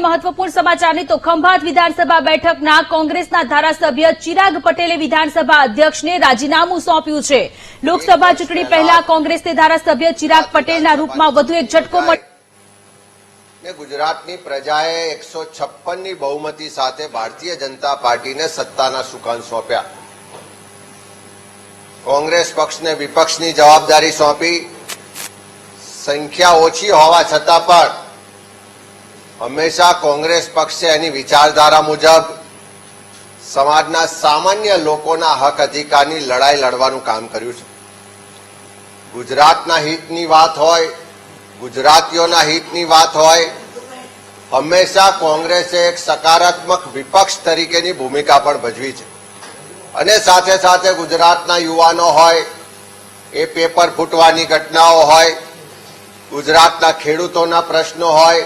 મહત્વપૂર્ણ સમાચારની તો ખંભાત વિધાનસભા બેઠકના કોંગ્રેસના ધારાસભ્ય ચિરાગ પટેલે વિધાનસભા અધ્યક્ષને રાજીનામું સોંપ્યું છે। લોકસભા ચૂંટણી પહેલા કોંગ્રેસના ધારાસભ્ય ચિરાગ પટેલના રૂપમાં વધુ એક ઝટકો મળ્યો। ગુજરાતની પ્રજાએ 156ની બહુમતી સાથે ભારતીય જનતા પાર્ટીને સત્તાના સુકાન સોંપ્યા। કોંગ્રેસ પક્ષને વિપક્ષની જવાબદારી સોંપી। સંખ્યા ઓછી હોવા છતાં પણ હંમેશા કોંગ્રેસ પક્ષે એની વિચારધારા મુજબ સમાજના સામાન્ય લોકોના હક અધિકારની લડાઈ લડવાનું કામ કર્યું છે। ગુજરાતના હિતની વાત હોય, ગુજરાતીઓના હિતની વાત હોય, હંમેશા કોંગ્રેસે એક સકારાત્મક વિપક્ષ તરીકેની ભૂમિકા પણ ભજવી છે। અને સાથે સાથે ગુજરાતના યુવાનો હોય, એ પેપર ફૂટવાની ઘટનાઓ હોય, ગુજરાતના ખેડૂતોના પ્રશ્નો હોય,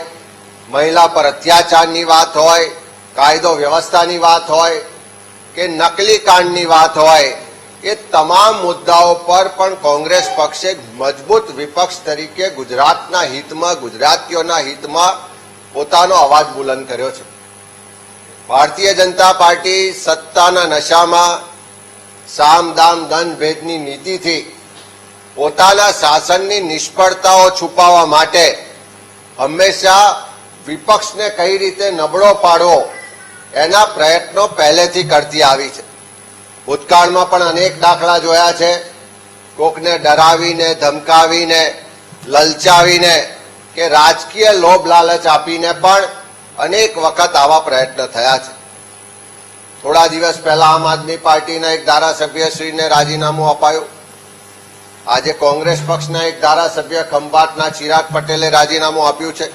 મહિલા પર અત્યાચારની વાત હોય, કાયદો વ્યવસ્થાની વાત હોય કે નકલી કાંડની વાત હોય, એ તમામ મુદ્દાઓ પર પણ કોંગ્રેસ પક્ષે મજબૂત વિપક્ષ તરીકે ગુજરાતના હિતમાં, ગુજરાતીઓના હિતમાં પોતાનો અવાજ બુલંદ કર્યો છે। ભારતીય જનતા પાર્ટી સત્તાના નશામાં સામ દામ દંડ ભેદની નીતિથી પોતાના શાસનની નિષ્ફળતાઓ છુપાવવા માટે હંમેશા વિપક્ષને કઈ રીતે નબળો પાડવો એના પ્રયત્નો પહેલેથી કરતી આવી છે। ભૂતકાળમાં પણ અનેક દાખલા જોયા છે। કોકને ડરાવીને, ધમકાવીને, લલચાવીને કે રાજકીય લોભ લાલચ આપીને પણ અનેક વખત આવા પ્રયત્ન થયા છે। થોડા દિવસ પહેલા આમ આદમી પાર્ટીના એક ધારાસભ્યશ્રીને રાજીનામું અપાયું। આજે કોંગ્રેસ પક્ષના એક ધારાસભ્ય ખંભાતના ચિરાગ પટેલે રાજીનામું આપ્યું છે।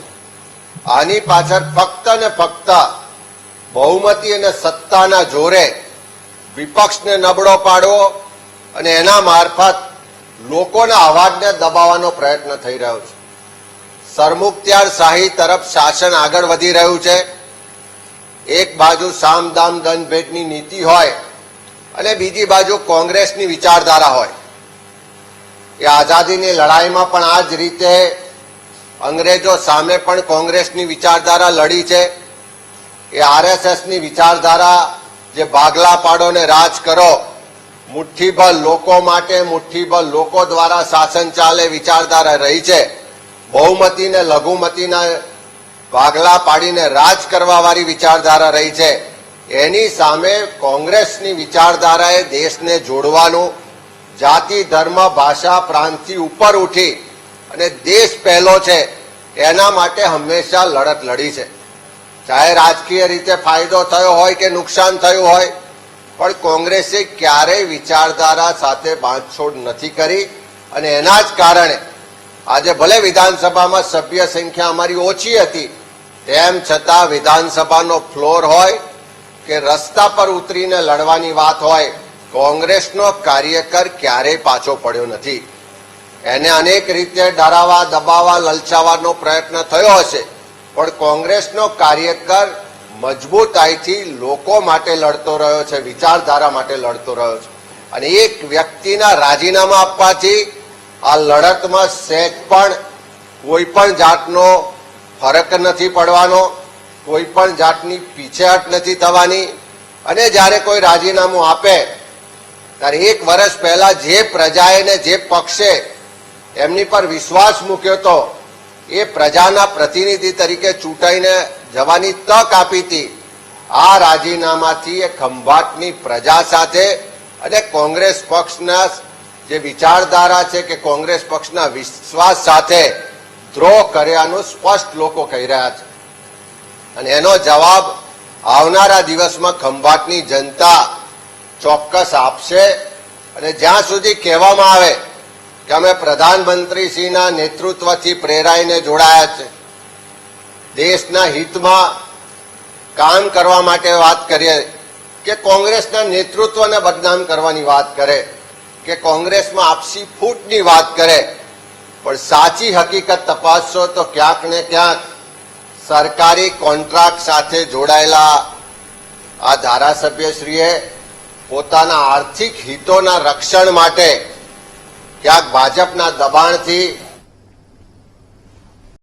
આની પાછળ ફક્ત ને ફક્ત બહુમતી અને સત્તાના જોરે વિપક્ષને નબળો પાડવો અને એના મારફત લોકોના અવાજને દબાવવાનો પ્રયત્ન થઈ રહ્યો છે। સરમુખત્યારશાહી તરફ શાસન આગળ વધી રહ્યું છે। એક બાજુ સામ દામ દંડ ભેદની નીતિ હોય અને બીજી બાજુ કોંગ્રેસની વિચારધારા હોય। એ આઝાદીની લડાઈમાં પણ આ જ રીતે અંગ્રેજો સામે પણ કોંગ્રેસની વિચારધારા લડી છે। એ આરએસએસની વિચારધારા જે ભાગલા પાડો ને રાજ કરો, મુઠ્ઠીભર લોકો માટે, મુઠ્ઠીભર લોકો દ્વારા શાસન ચાલે વિચારધારા રહી છે। બહુમતી ને લઘુમતીના ભાગલા પાડીને રાજ કરવા વાળી વિચારધારા રહી છે। એની સામે કોંગ્રેસની વિચારધારાએ દેશને જોડવાનું, જાતિ ધર્મ ભાષા પ્રાંતથી ઉપર ઉઠી અને દેશ પહેલો છે એના માટે હંમેશા લડત લડી છે। ચાહે રાજકીય રીતે ફાયદો થયો હોય કે નુકસાન થયું હોય, પણ કોંગ્રેસે ક્યારેય વિચારધારા સાથે બાંધછોડ નથી કરી અને એના જ કારણે આજે ભલે વિધાનસભામાં સભ્ય સંખ્યા અમારી ઓછી હતી, તેમ છતાં વિધાનસભાનો ફ્લોર હોય કે રસ્તા પર ઉતરીને લડવાની વાત હોય, કોંગ્રેસનો કાર્યકર ક્યારેય પાછો પડ્યો નથી। એને અનેક રીતે ડરાવવા, દબાવવા, લલચાવવાનો પ્રયત્ન થયો હશે, પણ કોંગ્રેસનો કાર્યકર મજબૂતાઈથી લોકો માટે લડતો રહ્યો છે, વિચારધારા માટે લડતો રહ્યો છે। અને એક વ્યક્તિના રાજીનામા આપવાથી આ લડતમાં સહેજ પણ કોઈ પણ જાતનો ફરક નથી પડવાનો, કોઈ પણ જાતની પીછેહટ નથી થવાની। અને જ્યારે કોઈ રાજીનામું આપે ત્યારે એક વર્ષ પહેલા જે પ્રજાએ ને જે પક્ષે એમની પર વિશ્વાસ મૂક્યો હતો, એ પ્રજાના પ્રતિનિધિ તરીકે ચૂંટાઈને જવાની તક આપી હતી, આ રાજીનામાથી એ ખંભાતની પ્રજા સાથે અને કોંગ્રેસ પક્ષના જે વિચારધારા છે કે કોંગ્રેસ પક્ષના વિશ્વાસ સાથે દ્રોહ કર્યાનું સ્પષ્ટ લોકો કહી રહ્યા છે। અને એનો જવાબ આવનારા દિવસમાં ખંભાતની જનતા ચોક્કસ આપશે। અને જ્યાં સુધી કહેવામાં આવે કે અમે પ્રધાનમંત્રીશ્રીના નેતૃત્વથી પ્રેરાઈને જોડાયા છે, દેશના હિતમાં કામ કરવા માટે વાત કરીએ કે કોંગ્રેસના નેતૃત્વને બદનામ કરવાની વાત કરે કે કોંગ્રેસમાં આપસી ફૂટની વાત કરે, પણ સાચી હકીકત તપાસશો તો ક્યાંક ને ક્યાંક સરકારી કોન્ટ્રાક્ટ સાથે જોડાયેલા આ ધારાસભ્યશ્રીએ પોતાના આર્થિક હિતોના રક્ષણ માટે ક્યાંક ભાજપના દબાણથી